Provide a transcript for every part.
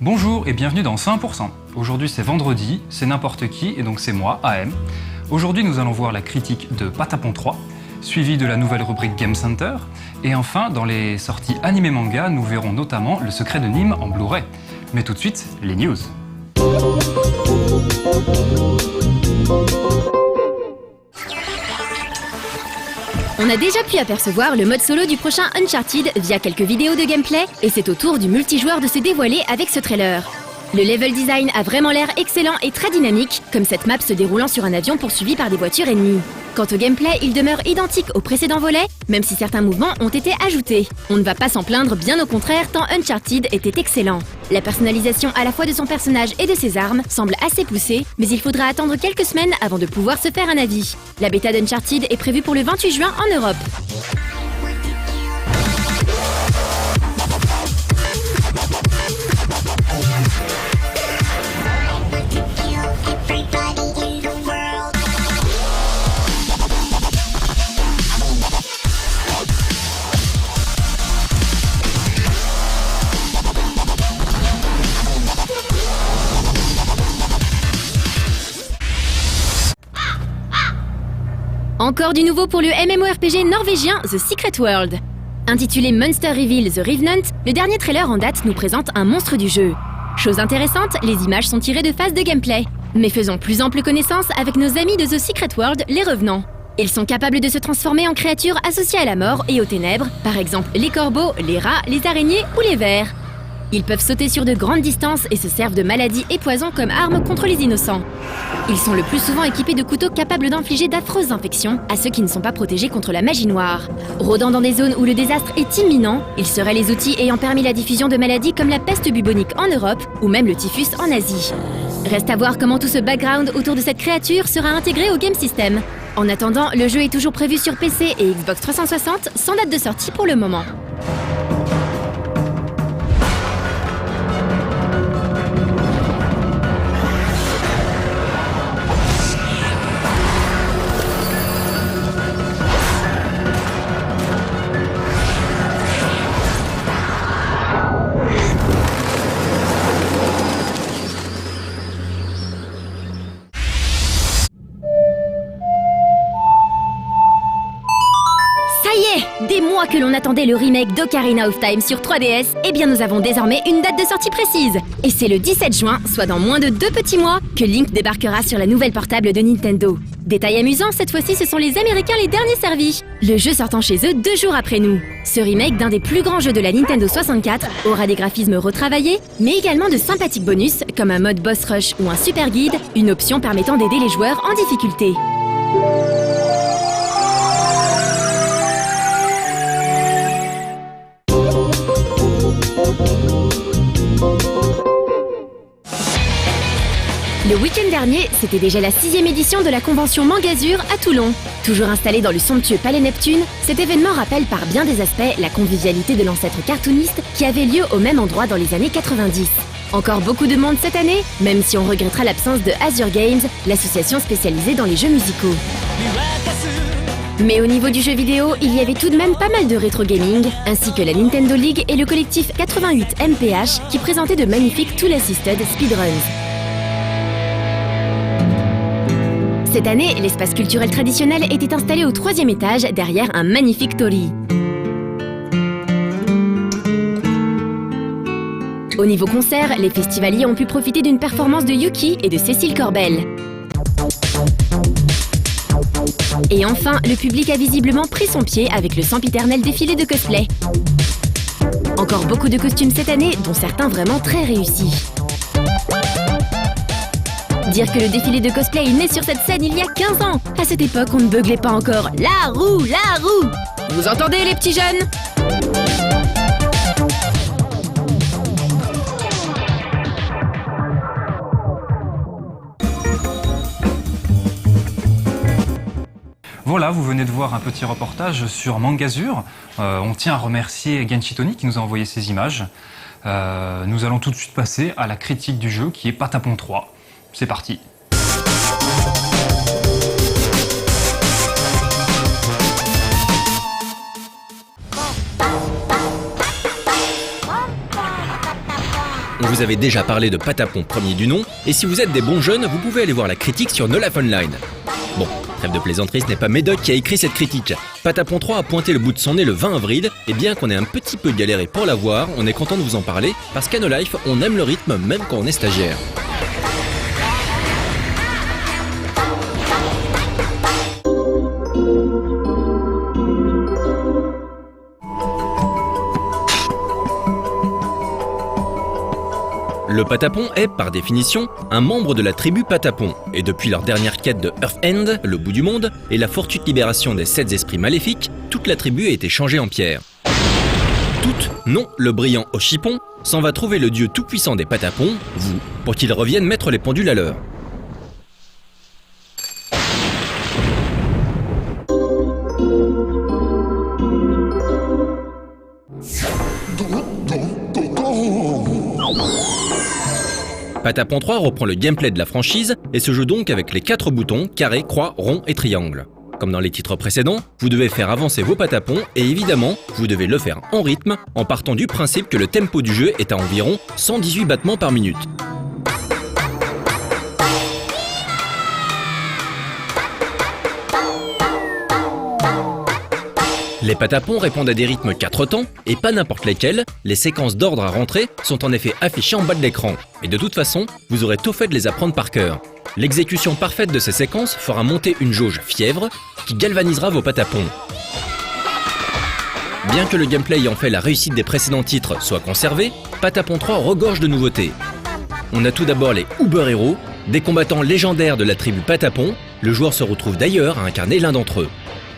Bonjour et bienvenue dans 100%. Aujourd'hui c'est vendredi, c'est n'importe qui et donc c'est moi, AM. Aujourd'hui nous allons voir la critique de Patapon 3, suivie de la nouvelle rubrique Game Center. Et enfin, dans les sorties animé manga, nous verrons notamment Le Secret de Nîmes en Blu-ray. Mais tout de suite, les news. On a déjà pu apercevoir le mode solo du prochain Uncharted via quelques vidéos de gameplay, et c'est au tour du multijoueur de se dévoiler avec ce trailer. Le level design a vraiment l'air excellent et très dynamique, comme cette map se déroulant sur un avion poursuivi par des voitures ennemies. Quant au gameplay, il demeure identique au précédent volet, même si certains mouvements ont été ajoutés. On ne va pas s'en plaindre, bien au contraire, tant Uncharted était excellent. La personnalisation à la fois de son personnage et de ses armes semble assez poussée, mais il faudra attendre quelques semaines avant de pouvoir se faire un avis. La bêta d'Uncharted est prévue pour le 28 juin en Europe. Encore du nouveau pour le MMORPG norvégien The Secret World. Intitulé Monster Reveal The Revenant, le dernier trailer en date nous présente un monstre du jeu. Chose intéressante, les images sont tirées de phases de gameplay. Mais faisons plus ample connaissance avec nos amis de The Secret World, les Revenants. Ils sont capables de se transformer en créatures associées à la mort et aux ténèbres, par exemple les corbeaux, les rats, les araignées ou les vers. Ils peuvent sauter sur de grandes distances et se servent de maladies et poisons comme armes contre les innocents. Ils sont le plus souvent équipés de couteaux capables d'infliger d'affreuses infections à ceux qui ne sont pas protégés contre la magie noire. Rôdant dans des zones où le désastre est imminent, ils seraient les outils ayant permis la diffusion de maladies comme la peste bubonique en Europe ou même le typhus en Asie. Reste à voir comment tout ce background autour de cette créature sera intégré au game system. En attendant, le jeu est toujours prévu sur PC et Xbox 360 sans date de sortie pour le moment. Des mois que l'on attendait le remake d'Ocarina of Time sur 3DS, eh bien nous avons désormais une date de sortie précise. Et c'est le 17 juin, soit dans moins de 2 petits mois, que Link débarquera sur la nouvelle portable de Nintendo. Détail amusant, cette fois-ci ce sont les Américains les derniers servis. Le jeu sortant chez eux 2 jours après nous. Ce remake d'un des plus grands jeux de la Nintendo 64 aura des graphismes retravaillés, mais également de sympathiques bonus comme un mode boss rush ou un super guide, une option permettant d'aider les joueurs en difficulté. Le week-end dernier, c'était déjà la 6e édition de la convention Mangazur à Toulon. Toujours installé dans le somptueux Palais Neptune, cet événement rappelle par bien des aspects la convivialité de l'ancêtre cartooniste qui avait lieu au même endroit dans les années 90. Encore beaucoup de monde cette année, même si on regrettera l'absence de Azure Games, l'association spécialisée dans les jeux musicaux. Mais au niveau du jeu vidéo, il y avait tout de même pas mal de rétro gaming, ainsi que la Nintendo League et le collectif 88 MPH qui présentaient de magnifiques tool-assisted speedruns. Cette année, l'espace culturel traditionnel était installé au 3e étage derrière un magnifique torii. Au niveau concert, les festivaliers ont pu profiter d'une performance de Yuki et de Cécile Corbel. Et enfin, le public a visiblement pris son pied avec le sempiternel défilé de cosplay. Encore beaucoup de costumes cette année, dont certains vraiment très réussis. Dire que le défilé de cosplay est né sur cette scène il y a 15 ans. À cette époque, on ne beuglait pas encore. La roue, la roue! Vous entendez les petits jeunes? Voilà, vous venez de voir un petit reportage sur Mangazur. On tient à remercier Genshi Tony qui nous a envoyé ces images. Nous allons tout de suite passer à la critique du jeu qui est Patapon 3. C'est parti. on vous avait déjà parlé de Patapon premier du nom, et si vous êtes des bons jeunes, vous pouvez aller voir la critique sur No Life Online. Bon, trêve de plaisanterie, ce n'est pas Médoc qui a écrit cette critique. Patapon 3 a pointé le bout de son nez le 20 avril, et bien qu'on ait un petit peu galéré pour la voir, on est content de vous en parler, parce qu'à No Life, on aime le rythme même quand on est stagiaire. Le Patapon est, par définition, un membre de la tribu Patapon, et depuis leur dernière quête de Earth End, le bout du monde, et la fortuite libération des 7 esprits maléfiques, toute la tribu a été changée en pierre. Toute, non, le brillant Oshipon, s'en va trouver le dieu tout-puissant des Patapons, vous, pour qu'il revienne mettre les pendules à l'heure. Patapon 3 reprend le gameplay de la franchise et se joue donc avec les 4 boutons carré, croix, rond et triangle. Comme dans les titres précédents, vous devez faire avancer vos patapons et évidemment, vous devez le faire en rythme en partant du principe que le tempo du jeu est à environ 118 battements par minute. Les patapons répondent à des rythmes 4 temps, et pas n'importe lesquels, les séquences d'ordre à rentrer sont en effet affichées en bas de l'écran. Et de toute façon, vous aurez tôt fait de les apprendre par cœur. L'exécution parfaite de ces séquences fera monter une jauge fièvre qui galvanisera vos patapons. Bien que le gameplay ayant fait la réussite des précédents titres soit conservé, Patapon 3 regorge de nouveautés. On a tout d'abord les Uber Héros, des combattants légendaires de la tribu Patapon. Le joueur se retrouve d'ailleurs à incarner l'un d'entre eux.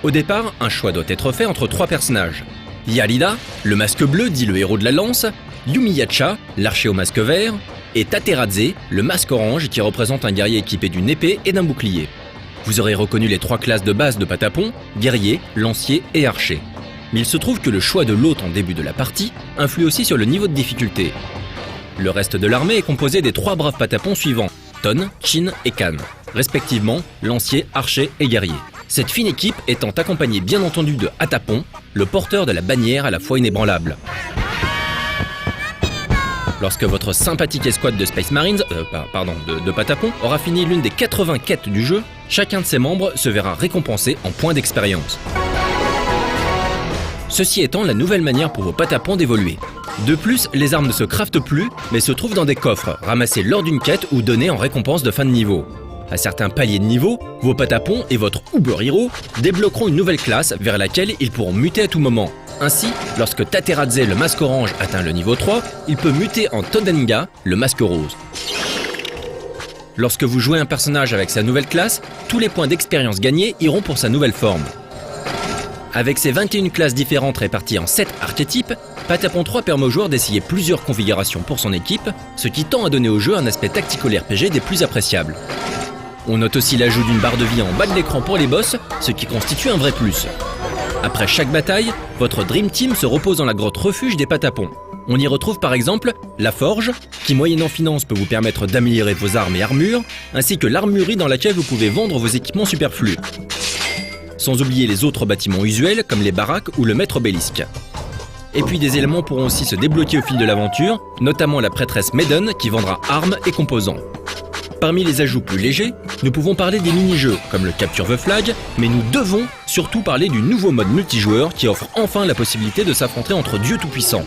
Au départ, un choix doit être fait entre 3 personnages. Yarida, le masque bleu dit le héros de la lance, Yumiyacha, l'archer au masque vert, et Tateradze, le masque orange qui représente un guerrier équipé d'une épée et d'un bouclier. Vous aurez reconnu les 3 classes de base de Patapon, guerrier, lancier et archer. Mais il se trouve que le choix de l'hôte en début de la partie influe aussi sur le niveau de difficulté. Le reste de l'armée est composé des 3 braves Patapons suivants, Ton, Chin et Kan, respectivement lancier, archer et guerrier. Cette fine équipe étant accompagnée bien entendu de Hatapon, le porteur de la bannière à la fois inébranlable. Lorsque votre sympathique escouade de Space Marines, de Patapon, aura fini l'une des 80 quêtes du jeu, chacun de ses membres se verra récompensé en points d'expérience. Ceci étant la nouvelle manière pour vos Patapons d'évoluer. De plus, les armes ne se craftent plus, mais se trouvent dans des coffres, ramassés lors d'une quête ou donnés en récompense de fin de niveau. À certains paliers de niveau, vos Patapons et votre Uber Hero débloqueront une nouvelle classe vers laquelle ils pourront muter à tout moment. Ainsi, lorsque Tateradze, le masque orange, atteint le niveau 3, il peut muter en Todenga, le masque rose. Lorsque vous jouez un personnage avec sa nouvelle classe, tous les points d'expérience gagnés iront pour sa nouvelle forme. Avec ses 21 classes différentes réparties en 7 archétypes, Patapon 3 permet au joueur d'essayer plusieurs configurations pour son équipe, ce qui tend à donner au jeu un aspect tactico-RPG des plus appréciables. On note aussi l'ajout d'une barre de vie en bas de l'écran pour les boss, ce qui constitue un vrai plus. Après chaque bataille, votre Dream Team se repose dans la grotte refuge des Patapons. On y retrouve par exemple la forge, qui moyennant finance peut vous permettre d'améliorer vos armes et armures, ainsi que l'armurerie dans laquelle vous pouvez vendre vos équipements superflus. Sans oublier les autres bâtiments usuels comme les baraques ou le maître obélisque. Et puis des éléments pourront aussi se débloquer au fil de l'aventure, notamment la prêtresse Maiden qui vendra armes et composants. Parmi les ajouts plus légers, nous pouvons parler des mini-jeux comme le Capture the Flag, mais nous devons surtout parler du nouveau mode multijoueur qui offre enfin la possibilité de s'affronter entre dieux tout-puissants.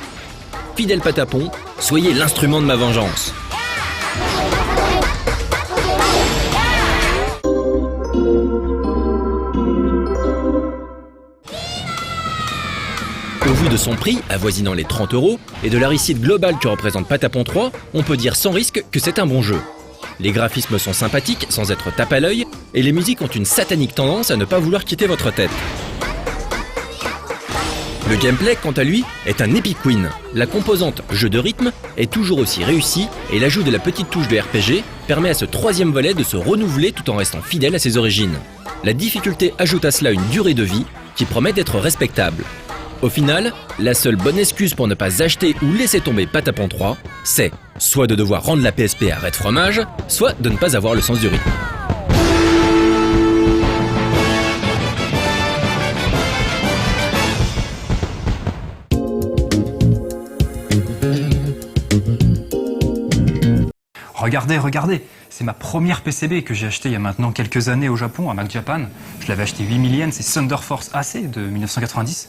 Fidèle Patapon, soyez l'instrument de ma vengeance. Au vu de son prix, avoisinant les 30 €, et de la réussite globale que représente Patapon 3, on peut dire sans risque que c'est un bon jeu. Les graphismes sont sympathiques sans être tape à l'œil, et les musiques ont une satanique tendance à ne pas vouloir quitter votre tête. Le gameplay, quant à lui, est un epic win. La composante jeu de rythme est toujours aussi réussie, et l'ajout de la petite touche de RPG permet à ce 3e volet de se renouveler tout en restant fidèle à ses origines. La difficulté ajoute à cela une durée de vie qui promet d'être respectable. Au final, la seule bonne excuse pour ne pas acheter ou laisser tomber Patapon 3, c'est soit de devoir rendre la PSP à Red Fromage, soit de ne pas avoir le sens du rythme. regardez, c'est ma première PCB que j'ai achetée il y a maintenant quelques années au Japon, à Mac Japan. Je l'avais acheté 8 000 yens, c'est Thunder Force AC de 1990.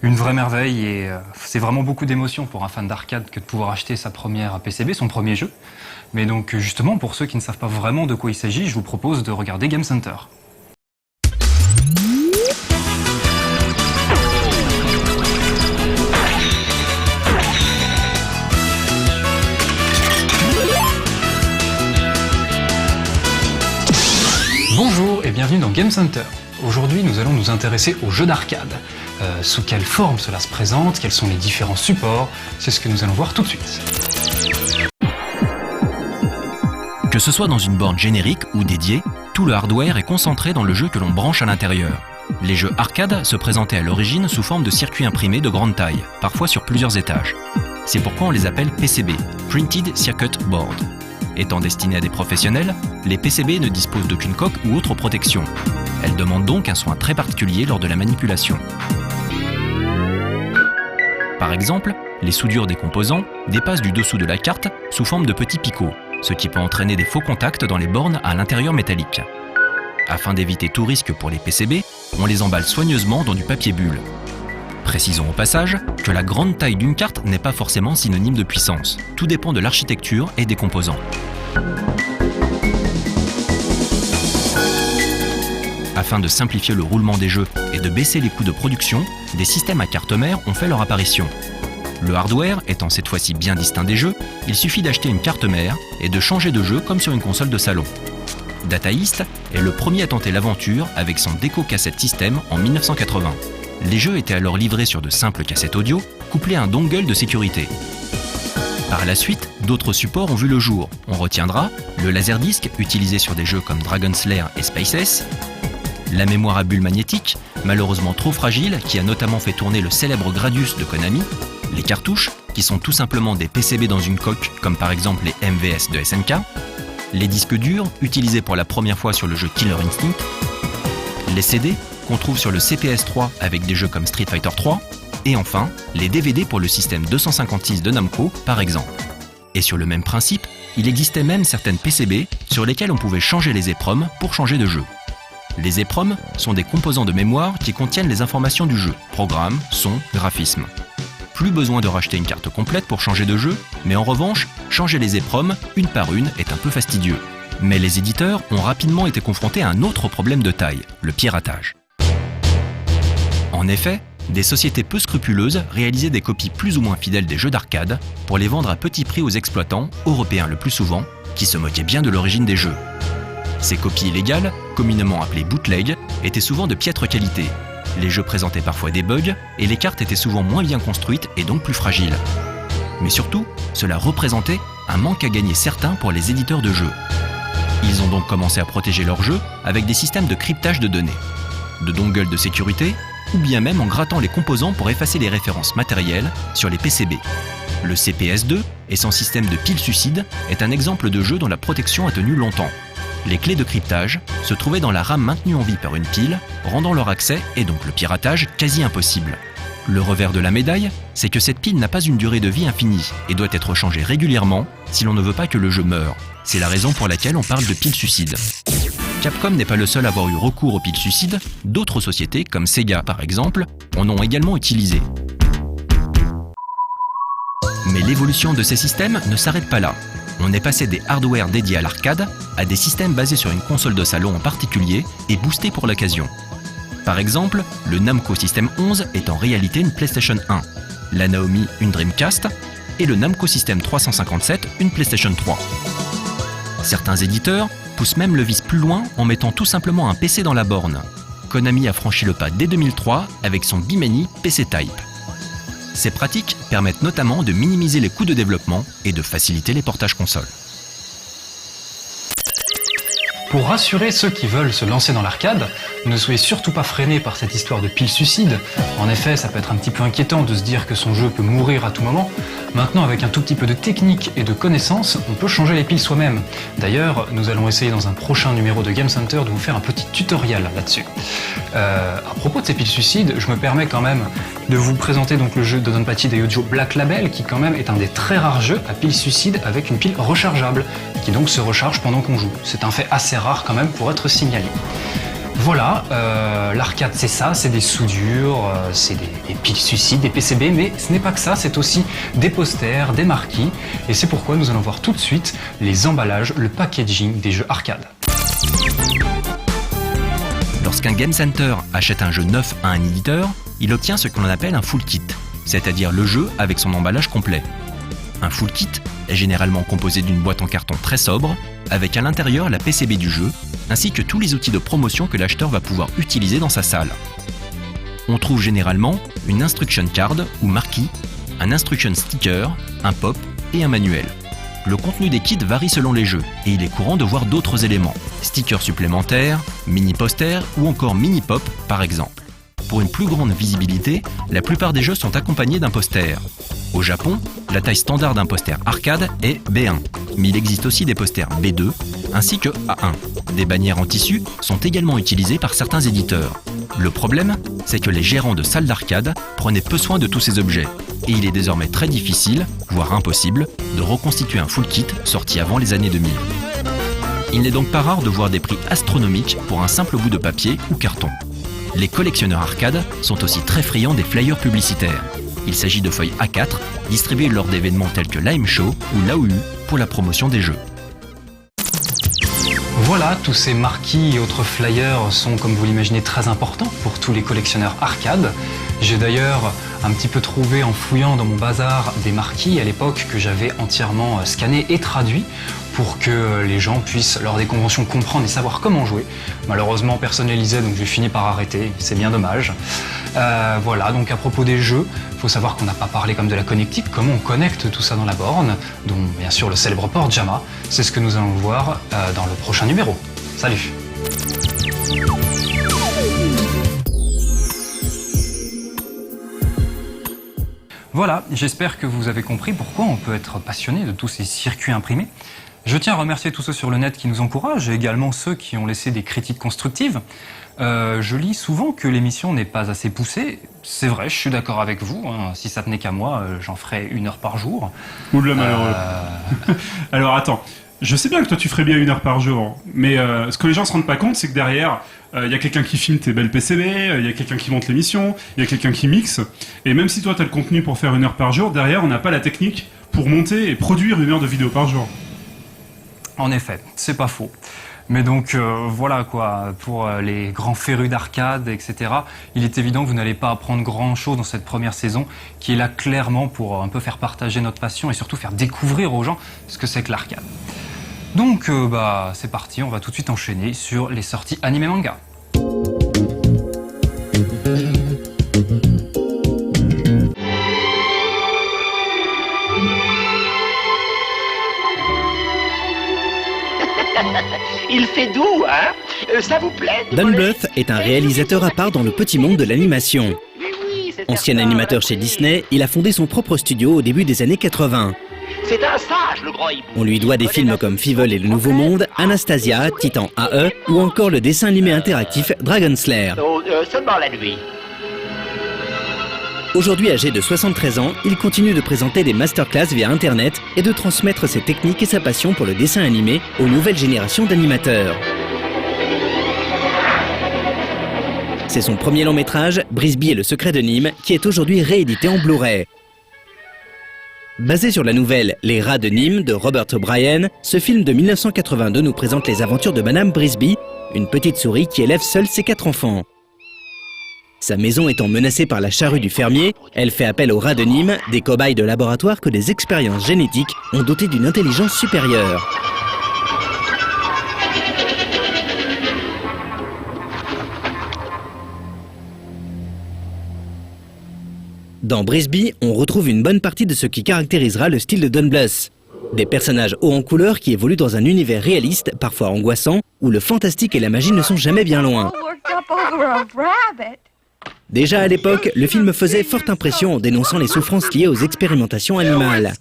Une vraie merveille et c'est vraiment beaucoup d'émotion pour un fan d'arcade que de pouvoir acheter sa première PCB, son premier jeu. Mais donc justement, pour ceux qui ne savent pas vraiment de quoi il s'agit, je vous propose de regarder Game Center. Bonjour et bienvenue dans Game Center. Aujourd'hui, nous allons nous intéresser aux jeux d'arcade. Sous quelle forme cela se présente, quels sont les différents supports, c'est ce que nous allons voir tout de suite. Que ce soit dans une borne générique ou dédiée, tout le hardware est concentré dans le jeu que l'on branche à l'intérieur. Les jeux arcade se présentaient à l'origine sous forme de circuits imprimés de grande taille, parfois sur plusieurs étages. C'est pourquoi on les appelle PCB, Printed Circuit Board. Étant destinés à des professionnels, les PCB ne disposent d'aucune coque ou autre protection. Elles demandent donc un soin très particulier lors de la manipulation. Par exemple, les soudures des composants dépassent du dessous de la carte sous forme de petits picots, ce qui peut entraîner des faux contacts dans les bornes à l'intérieur métallique. Afin d'éviter tout risque pour les PCB, on les emballe soigneusement dans du papier bulle. Précisons au passage que la grande taille d'une carte n'est pas forcément synonyme de puissance. Tout dépend de l'architecture et des composants. Afin de simplifier le roulement des jeux et de baisser les coûts de production, des systèmes à carte mère ont fait leur apparition. Le hardware étant cette fois-ci bien distinct des jeux, il suffit d'acheter une carte mère et de changer de jeu comme sur une console de salon. Data East est le premier à tenter l'aventure avec son Deco Cassette System en 1980. Les jeux étaient alors livrés sur de simples cassettes audio, couplées à un dongle de sécurité. Par la suite, d'autres supports ont vu le jour. On retiendra le laserdisc utilisé sur des jeux comme Dragon Slayer et Spaces, la mémoire à bulle magnétique, malheureusement trop fragile, qui a notamment fait tourner le célèbre Gradius de Konami, les cartouches, qui sont tout simplement des PCB dans une coque, comme par exemple les MVS de SNK, les disques durs, utilisés pour la première fois sur le jeu Killer Instinct, les CD, qu'on trouve sur le CPS-3 avec des jeux comme Street Fighter 3, et enfin, les DVD pour le système 256 de Namco, par exemple. Et sur le même principe, il existait même certaines PCB sur lesquelles on pouvait changer les EPROM pour changer de jeu. Les EPROM sont des composants de mémoire qui contiennent les informations du jeu, programme, son, graphisme. Plus besoin de racheter une carte complète pour changer de jeu, mais en revanche, changer les EPROM une par une est un peu fastidieux. Mais les éditeurs ont rapidement été confrontés à un autre problème de taille, le piratage. En effet, des sociétés peu scrupuleuses réalisaient des copies plus ou moins fidèles des jeux d'arcade pour les vendre à petit prix aux exploitants, européens le plus souvent, qui se moquaient bien de l'origine des jeux. Ces copies illégales, communément appelées bootleg, étaient souvent de piètre qualité. Les jeux présentaient parfois des bugs et les cartes étaient souvent moins bien construites et donc plus fragiles. Mais surtout, cela représentait un manque à gagner certain pour les éditeurs de jeux. Ils ont donc commencé à protéger leurs jeux avec des systèmes de cryptage de données, de dongles de sécurité, ou bien même en grattant les composants pour effacer les références matérielles sur les PCB. Le CPS-2 et son système de pile suicide est un exemple de jeu dont la protection a tenu longtemps. Les clés de cryptage se trouvaient dans la RAM maintenue en vie par une pile, rendant leur accès et donc le piratage quasi impossible. Le revers de la médaille, c'est que cette pile n'a pas une durée de vie infinie et doit être changée régulièrement si l'on ne veut pas que le jeu meure. C'est la raison pour laquelle on parle de pile suicide. Capcom n'est pas le seul à avoir eu recours aux piles suicides, d'autres sociétés, comme Sega par exemple, en ont également utilisé. Mais l'évolution de ces systèmes ne s'arrête pas là. On est passé des hardware dédiés à l'arcade à des systèmes basés sur une console de salon en particulier et boostés pour l'occasion. Par exemple, le Namco System 11 est en réalité une PlayStation 1, la Naomi une Dreamcast et le Namco System 357 une PlayStation 3. Certains éditeurs poussent même le vice plus loin en mettant tout simplement un PC dans la borne. Konami a franchi le pas dès 2003 avec son Bimini PC Type. Ces pratiques permettent notamment de minimiser les coûts de développement et de faciliter les portages consoles. Pour rassurer ceux qui veulent se lancer dans l'arcade, ne soyez surtout pas freinés par cette histoire de pile suicide. En effet, ça peut être un petit peu inquiétant de se dire que son jeu peut mourir à tout moment. Maintenant, avec un tout petit peu de technique et de connaissances, on peut changer les piles soi-même. D'ailleurs, nous allons essayer dans un prochain numéro de Game Center de vous faire un petit tutoriel là-dessus. À propos de ces piles suicides, je me permets quand même de vous présenter donc le jeu Dodonpachi Daiojo Black Label, qui quand même est un des très rares jeux à pile suicide avec une pile rechargeable, qui donc se recharge pendant qu'on joue. C'est un fait assez rare quand même pour être signalé. Voilà, l'arcade c'est ça, c'est des soudures, c'est des piles suicides, des PCB, mais ce n'est pas que ça, c'est aussi des posters, des marquis, et c'est pourquoi nous allons voir tout de suite les emballages, le packaging des jeux arcade. Lorsqu'un Game Center achète un jeu neuf à un éditeur, il obtient ce que l'on appelle un full kit, c'est-à-dire le jeu avec son emballage complet. Un full kit est généralement composé d'une boîte en carton très sobre, avec à l'intérieur la PCB du jeu, ainsi que tous les outils de promotion que l'acheteur va pouvoir utiliser dans sa salle. On trouve généralement une instruction card ou marquis, un instruction sticker, un pop et un manuel. Le contenu des kits varie selon les jeux, et il est courant de voir d'autres éléments, stickers supplémentaires, mini-posters ou encore mini-pop par exemple. Pour une plus grande visibilité, la plupart des jeux sont accompagnés d'un poster. Au Japon, la taille standard d'un poster arcade est B1, mais il existe aussi des posters B2 ainsi que A1. Des bannières en tissu sont également utilisées par certains éditeurs. Le problème, c'est que les gérants de salles d'arcade prenaient peu soin de tous ces objets, et il est désormais très difficile, voire impossible, de reconstituer un full kit sorti avant les années 2000. Il n'est donc pas rare de voir des prix astronomiques pour un simple bout de papier ou carton. Les collectionneurs arcade sont aussi très friands des flyers publicitaires. Il s'agit de feuilles A4 distribuées lors d'événements tels que l'AM Show ou l'AOU pour la promotion des jeux. Voilà, tous ces marquis et autres flyers sont, comme vous l'imaginez, très importants pour tous les collectionneurs arcade. J'ai d'ailleurs un petit peu trouvé en fouillant dans mon bazar des marquis à l'époque que j'avais entièrement scannés et traduits pour que les gens puissent, lors des conventions, comprendre et savoir comment jouer. Malheureusement, personne ne les lisait, donc j'ai fini par arrêter, c'est bien dommage. Voilà, donc à propos des jeux, il faut savoir qu'on n'a pas parlé comme de la connectique, comment on connecte tout ça dans la borne, dont bien sûr le célèbre port JAMA. C'est ce que nous allons voir dans le prochain numéro. Salut! Voilà, j'espère que vous avez compris pourquoi on peut être passionné de tous ces circuits imprimés. Je tiens à remercier tous ceux sur le net qui nous encouragent et également ceux qui ont laissé des critiques constructives. Je lis souvent que l'émission n'est pas assez poussée. C'est vrai, je suis d'accord avec vous. Hein. Si ça tenait qu'à moi, j'en ferais 1 heure par jour. Oula, malheureux. Alors attends, je sais bien que toi tu ferais bien 1 heure par jour, mais ce que les gens se rendent pas compte, c'est que derrière, y a quelqu'un qui filme tes belles PCB, il y a quelqu'un qui monte l'émission, il y a quelqu'un qui mixe, et même si toi tu as le contenu pour faire 1 heure par jour, derrière on n'a pas la technique pour monter et produire 1 heure de vidéo par jour. En effet, c'est pas faux. Mais donc voilà quoi, pour les grands férus d'arcade, etc., il est évident que vous n'allez pas apprendre grand chose dans cette première saison, qui est là clairement pour un peu faire partager notre passion et surtout faire découvrir aux gens ce que c'est que l'arcade. Donc c'est parti, on va tout de suite enchaîner sur les sorties anime manga. Il fait doux, hein? Ça vous plaît? Dan Bluth est un réalisateur à part dans le petit monde de l'animation. Ancien animateur chez Disney, il a fondé son propre studio au début des années 80. C'est un sage, le grand hibou. On lui doit des films comme Fievel et le Nouveau Monde, Anastasia, Titan AE ou encore le dessin animé interactif Dragon Slayer. Seulement la nuit. Aujourd'hui âgé de 73 ans, il continue de présenter des masterclass via Internet et de transmettre ses techniques et sa passion pour le dessin animé aux nouvelles générations d'animateurs. C'est son premier long métrage, Brisby et le secret de Nîmes, qui est aujourd'hui réédité en Blu-ray. Basé sur la nouvelle Les Rats de Nîmes de Robert O'Brien, ce film de 1982 nous présente les aventures de Madame Brisby, une petite souris qui élève seule ses 4 enfants. Sa maison étant menacée par la charrue du fermier, elle fait appel aux rats de Nîmes, des cobayes de laboratoire que des expériences génétiques ont doté d'une intelligence supérieure. Dans Brisby, on retrouve une bonne partie de ce qui caractérisera le style de Don Bluth. Des personnages hauts en couleur qui évoluent dans un univers réaliste, parfois angoissant, où le fantastique et la magie ne sont jamais bien loin. Déjà à l'époque, le film faisait forte impression en dénonçant les souffrances liées aux expérimentations animales.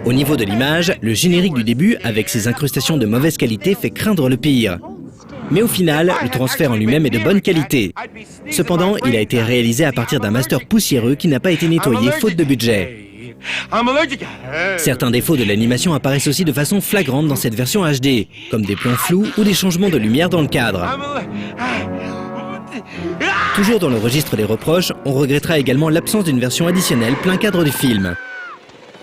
Au niveau de l'image, le générique du début, avec ses incrustations de mauvaise qualité, fait craindre le pire. Mais au final, le transfert en lui-même est de bonne qualité. Cependant, il a été réalisé à partir d'un master poussiéreux qui n'a pas été nettoyé faute de budget. Certains défauts de l'animation apparaissent aussi de façon flagrante dans cette version HD, comme des plans flous ou des changements de lumière dans le cadre. Toujours dans le registre des reproches, on regrettera également l'absence d'une version additionnelle plein cadre du film.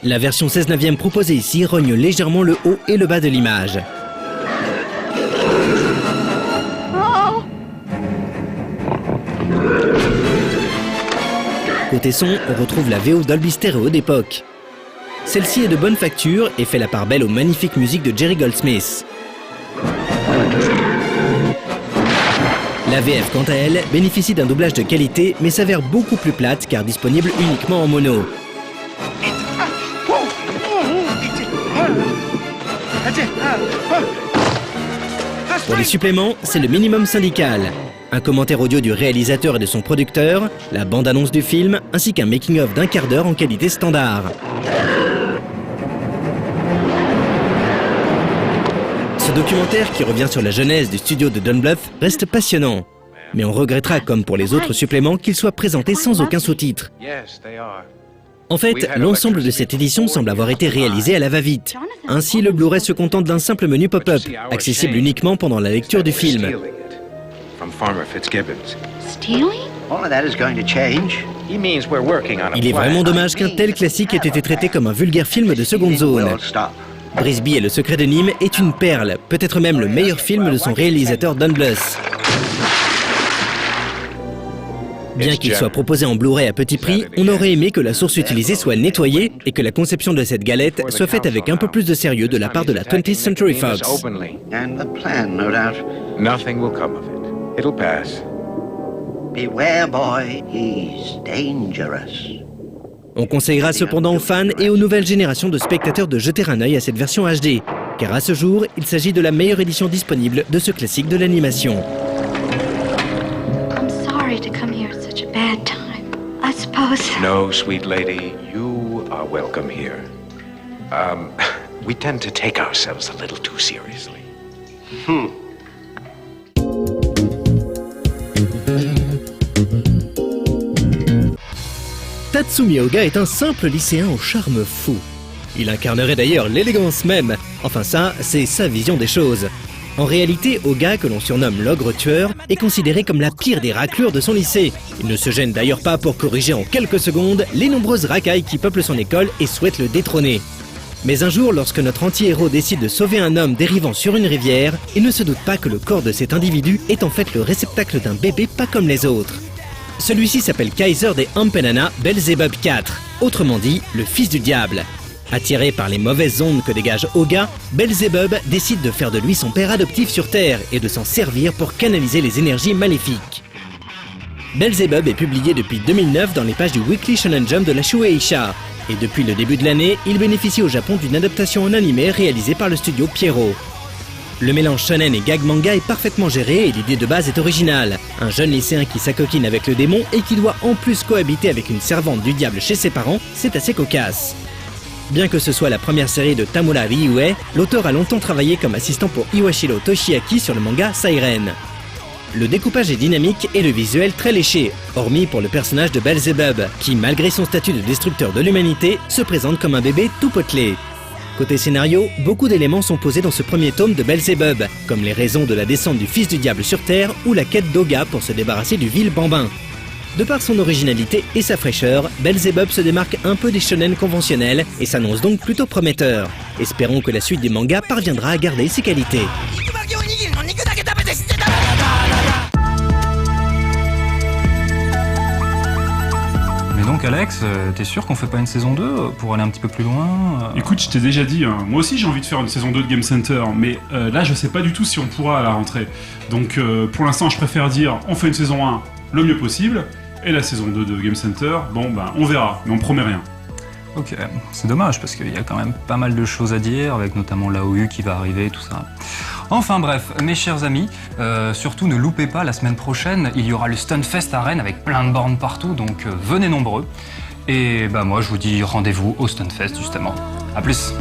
La version 16/9 proposée ici rogne légèrement le haut et le bas de l'image. Côté son, on retrouve la VO Dolby Stereo d'époque. Celle-ci est de bonne facture et fait la part belle aux magnifiques musiques de Jerry Goldsmith. La VF, quant à elle, bénéficie d'un doublage de qualité, mais s'avère beaucoup plus plate car disponible uniquement en mono. Pour les suppléments, c'est le minimum syndical. Un commentaire audio du réalisateur et de son producteur, la bande-annonce du film, ainsi qu'un making-of d'un quart d'heure en qualité standard. Ce documentaire, qui revient sur la genèse du studio de Don Bluth, reste passionnant. Mais on regrettera, comme pour les autres suppléments, qu'il soit présenté sans aucun sous-titre. En fait, l'ensemble de cette édition semble avoir été réalisé à la va-vite. Ainsi, le Blu-ray se contente d'un simple menu pop-up, accessible uniquement pendant la lecture du film. Il est vraiment dommage qu'un tel classique ait été traité comme un vulgaire film de seconde zone. Brisby et le secret de Nîmes est une perle, peut-être même le meilleur film de son réalisateur Don Bluth. Bien qu'il soit proposé en Blu-ray à petit prix, on aurait aimé que la source utilisée soit nettoyée et que la conception de cette galette soit faite avec un peu plus de sérieux de la part de la 20th Century Fox. On conseillera cependant aux fans et aux nouvelles générations de spectateurs de jeter un œil à cette version HD, car à ce jour, il s'agit de la meilleure édition disponible de ce classique de l'animation. No, sweet lady, you are welcome here. We tend to take ourselves a little too seriously. Tatsumi Oga est un simple lycéen au charme fou. Il incarnerait d'ailleurs l'élégance même. Enfin ça, c'est sa vision des choses. En réalité, Oga, que l'on surnomme l'ogre tueur, est considéré comme la pire des raclures de son lycée. Il ne se gêne d'ailleurs pas pour corriger en quelques secondes les nombreuses racailles qui peuplent son école et souhaitent le détrôner. Mais un jour, lorsque notre anti-héros décide de sauver un homme dérivant sur une rivière, il ne se doute pas que le corps de cet individu est en fait le réceptacle d'un bébé pas comme les autres. Celui-ci s'appelle Kaiser des Ampenana Belzebub IV, autrement dit, le fils du diable. Attiré par les mauvaises ondes que dégage Oga, Belzebub décide de faire de lui son père adoptif sur Terre et de s'en servir pour canaliser les énergies maléfiques. Belzebub est publié depuis 2009 dans les pages du Weekly Shonen Jump de la Shueisha, et depuis le début de l'année, il bénéficie au Japon d'une adaptation en animé réalisée par le studio Pierrot. Le mélange shonen et gag manga est parfaitement géré et l'idée de base est originale. Un jeune lycéen qui s'acoquine avec le démon et qui doit en plus cohabiter avec une servante du diable chez ses parents, c'est assez cocasse. Bien que ce soit la première série de Tamura Ryue, l'auteur a longtemps travaillé comme assistant pour Iwashiro Toshiaki sur le manga Siren. Le découpage est dynamique et le visuel très léché, hormis pour le personnage de Belzebub, qui malgré son statut de destructeur de l'humanité, se présente comme un bébé tout potelé. Côté scénario, beaucoup d'éléments sont posés dans ce premier tome de Belzebub, comme les raisons de la descente du fils du diable sur Terre ou la quête d'Oga pour se débarrasser du vil bambin. De par son originalité et sa fraîcheur, Belzebub se démarque un peu des shonen conventionnels et s'annonce donc plutôt prometteur. Espérons que la suite du manga parviendra à garder ses qualités. Mais donc Alex, t'es sûr qu'on fait pas une saison 2 pour aller un petit peu plus loin Écoute, je t'ai déjà dit, hein, moi aussi j'ai envie de faire une saison 2 de Game Center, mais là je sais pas du tout si on pourra à la rentrée. Donc pour l'instant je préfère dire on fait une saison 1 le mieux possible, et la saison 2 de Game Center, bon ben on verra, mais on promet rien. Ok, c'est dommage parce qu'il y a quand même pas mal de choses à dire, avec notamment l'AOU qui va arriver et tout ça. Enfin bref, mes chers amis, surtout ne loupez pas, la semaine prochaine, il y aura le Stunfest à Rennes avec plein de bornes partout, donc venez nombreux. Et bah moi je vous dis rendez-vous au Stunfest justement. A plus.